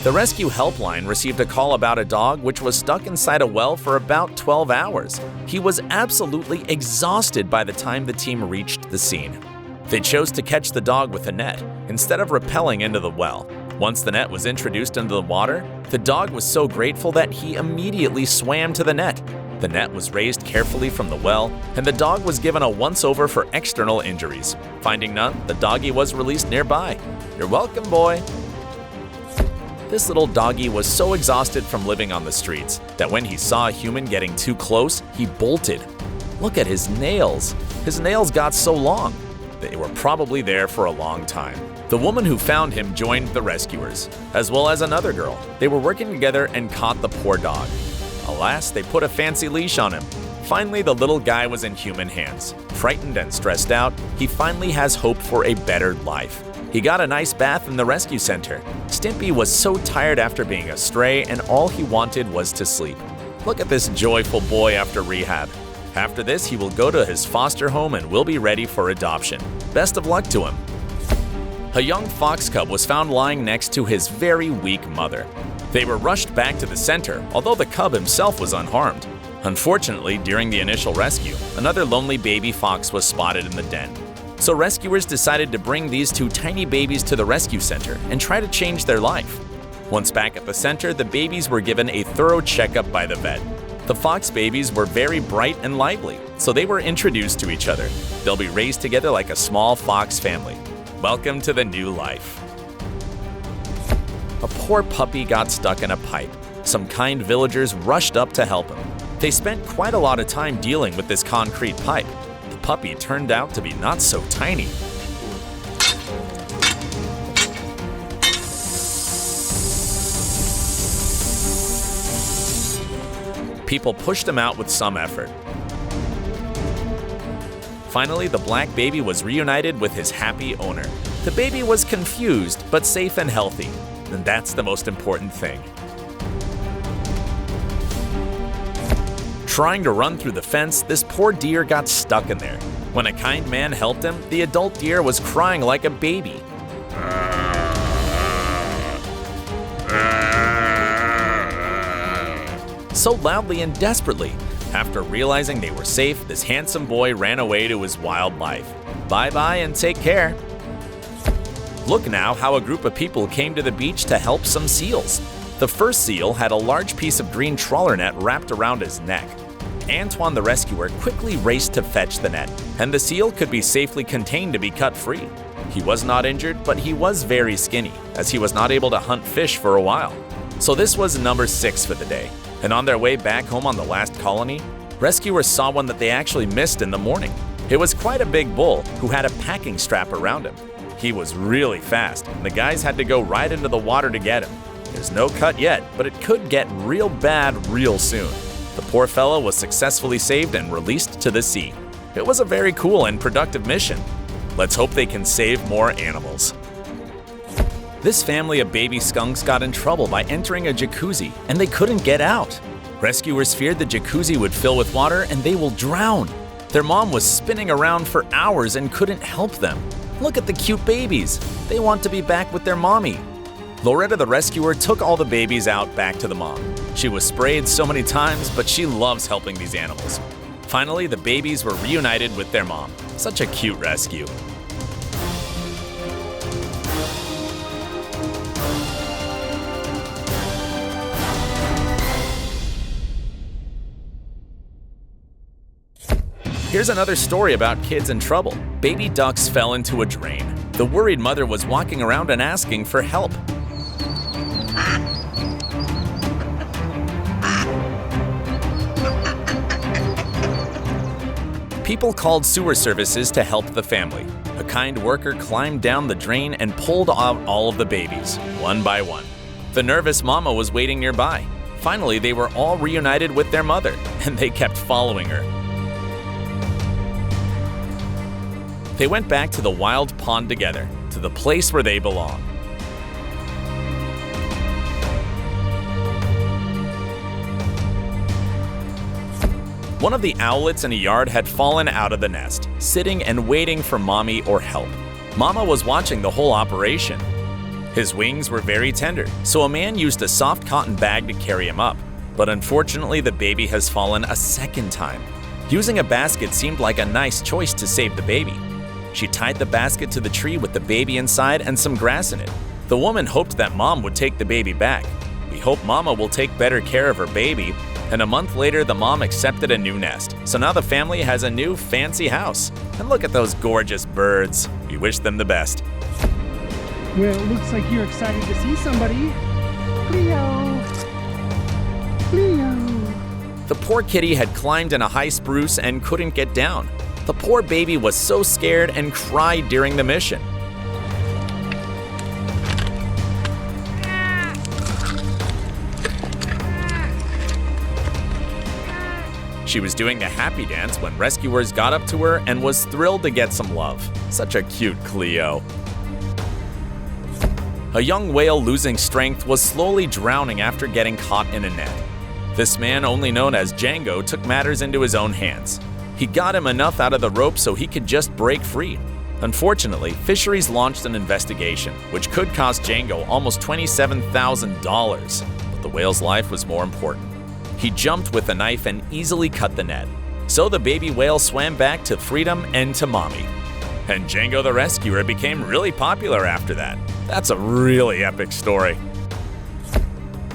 The rescue helpline received a call about a dog which was stuck inside a well for about 12 hours. He was absolutely exhausted by the time the team reached the scene. They chose to catch the dog with a net instead of rappelling into the well. Once the net was introduced into the water, the dog was so grateful that he immediately swam to the net. The net was raised carefully from the well, and the dog was given a once-over for external injuries. Finding none, the doggy was released nearby. You're welcome, boy. This little doggy was so exhausted from living on the streets that when he saw a human getting too close, he bolted. Look at his nails. His nails got so long. They were probably there for a long time. The woman who found him joined the rescuers, as well as another girl. They were working together and caught the poor dog. Alas, they put a fancy leash on him. Finally, the little guy was in human hands. Frightened and stressed out, he finally has hope for a better life. He got a nice bath in the rescue center. Stimpy was so tired after being a stray, and all he wanted was to sleep. Look at this joyful boy after rehab. After this, he will go to his foster home and will be ready for adoption. Best of luck to him. A young fox cub was found lying next to his very weak mother. They were rushed back to the center, although the cub himself was unharmed. Unfortunately, during the initial rescue, another lonely baby fox was spotted in the den. So rescuers decided to bring these two tiny babies to the rescue center and try to change their life. Once back at the center, the babies were given a thorough checkup by the vet. The fox babies were very bright and lively, so they were introduced to each other. They'll be raised together like a small fox family. Welcome to the new life. A poor puppy got stuck in a pipe. Some kind villagers rushed up to help him. They spent quite a lot of time dealing with this concrete pipe. The puppy turned out to be not so tiny. People pushed him out with some effort. Finally, the black baby was reunited with his happy owner. The baby was confused, but safe and healthy. And that's the most important thing. Trying to run through the fence, this poor deer got stuck in there. When a kind man helped him, the adult deer was crying like a baby. So loudly and desperately. After realizing they were safe, this handsome boy ran away to his wild life. Bye-bye and take care. Look now how a group of people came to the beach to help some seals. The first seal had a large piece of green trawler net wrapped around his neck. Antoine the rescuer quickly raced to fetch the net, and the seal could be safely contained to be cut free. He was not injured, but he was very skinny, as he was not able to hunt fish for a while. So this was number 6 for the day. And on their way back home on the last colony, rescuers saw one that they actually missed in the morning. It was quite a big bull who had a packing strap around him. He was really fast, and the guys had to go right into the water to get him. There's no cut yet, but it could get real bad real soon. The poor fellow was successfully saved and released to the sea. It was a very cool and productive mission. Let's hope they can save more animals. This family of baby skunks got in trouble by entering a jacuzzi, and they couldn't get out. Rescuers feared the jacuzzi would fill with water and they will drown. Their mom was spinning around for hours and couldn't help them. Look at the cute babies. They want to be back with their mommy. Loretta the rescuer took all the babies out back to the mom. She was sprayed so many times, but she loves helping these animals. Finally, the babies were reunited with their mom. Such a cute rescue. Here's another story about kids in trouble. Baby ducks fell into a drain. The worried mother was walking around and asking for help. People called sewer services to help the family. A kind worker climbed down the drain and pulled out all of the babies, one by one. The nervous mama was waiting nearby. Finally, they were all reunited with their mother, and they kept following her. They went back to the wild pond together, to the place where they belong. One of the owlets in a yard had fallen out of the nest, sitting and waiting for mommy or help. Mama was watching the whole operation. His wings were very tender, so a man used a soft cotton bag to carry him up. But unfortunately, the baby has fallen a second time. Using a basket seemed like a nice choice to save the baby. She tied the basket to the tree with the baby inside and some grass in it. The woman hoped that Mom would take the baby back. We hope Mama will take better care of her baby. And a month later, the mom accepted a new nest. So now the family has a new fancy house. And look at those gorgeous birds. We wish them the best. Well, it looks like you're excited to see somebody. Cleo! Cleo! The poor kitty had climbed in a high spruce and couldn't get down. The poor baby was so scared and cried during the mission. She was doing the happy dance when rescuers got up to her and was thrilled to get some love. Such a cute Cleo. A young whale losing strength was slowly drowning after getting caught in a net. This man, only known as Django, took matters into his own hands. He got him enough out of the rope so he could just break free. Unfortunately, fisheries launched an investigation, which could cost Django almost $27,000. But the whale's life was more important. He jumped with a knife and easily cut the net. So the baby whale swam back to freedom and to mommy. And Django the rescuer became really popular after that. That's a really epic story.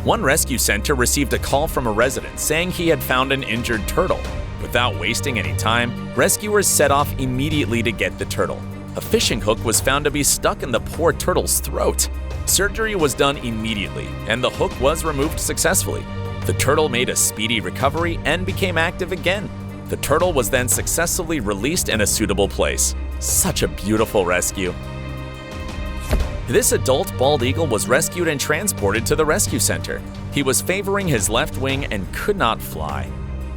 One rescue center received a call from a resident saying he had found an injured turtle. Without wasting any time, rescuers set off immediately to get the turtle. A fishing hook was found to be stuck in the poor turtle's throat. Surgery was done immediately, and the hook was removed successfully. The turtle made a speedy recovery and became active again. The turtle was then successfully released in a suitable place. Such a beautiful rescue. This adult bald eagle was rescued and transported to the rescue center. He was favoring his left wing and could not fly.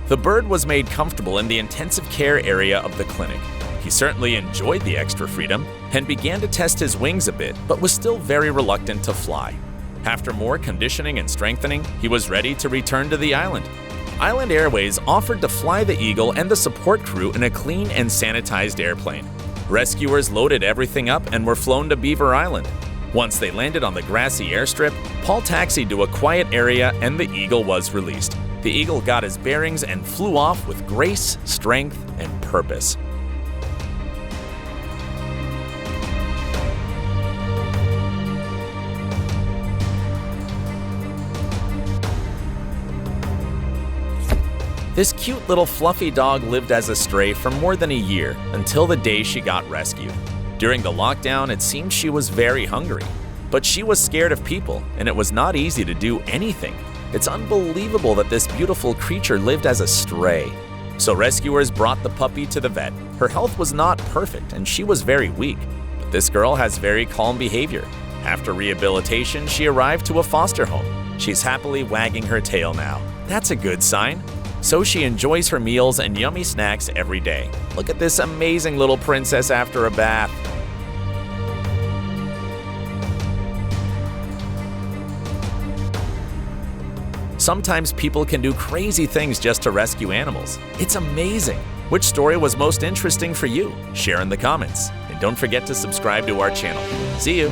The bird was made comfortable in the intensive care area of the clinic. He certainly enjoyed the extra freedom and began to test his wings a bit, but was still very reluctant to fly. After more conditioning and strengthening, he was ready to return to the island. Island Airways offered to fly the eagle and the support crew in a clean and sanitized airplane. Rescuers loaded everything up and were flown to Beaver Island. Once they landed on the grassy airstrip, Paul taxied to a quiet area and the eagle was released. The eagle got his bearings and flew off with grace, strength, and purpose. This cute little fluffy dog lived as a stray for more than a year until the day she got rescued. During the lockdown, it seemed she was very hungry, but she was scared of people and it was not easy to do anything. It's unbelievable that this beautiful creature lived as a stray. So rescuers brought the puppy to the vet. Her health was not perfect and she was very weak, but this girl has very calm behavior. After rehabilitation, she arrived to a foster home. She's happily wagging her tail now. That's a good sign. So she enjoys her meals and yummy snacks every day. Look at this amazing little princess after a bath. Sometimes people can do crazy things just to rescue animals. It's amazing. Which story was most interesting for you? Share in the comments. And don't forget to subscribe to our channel. See you.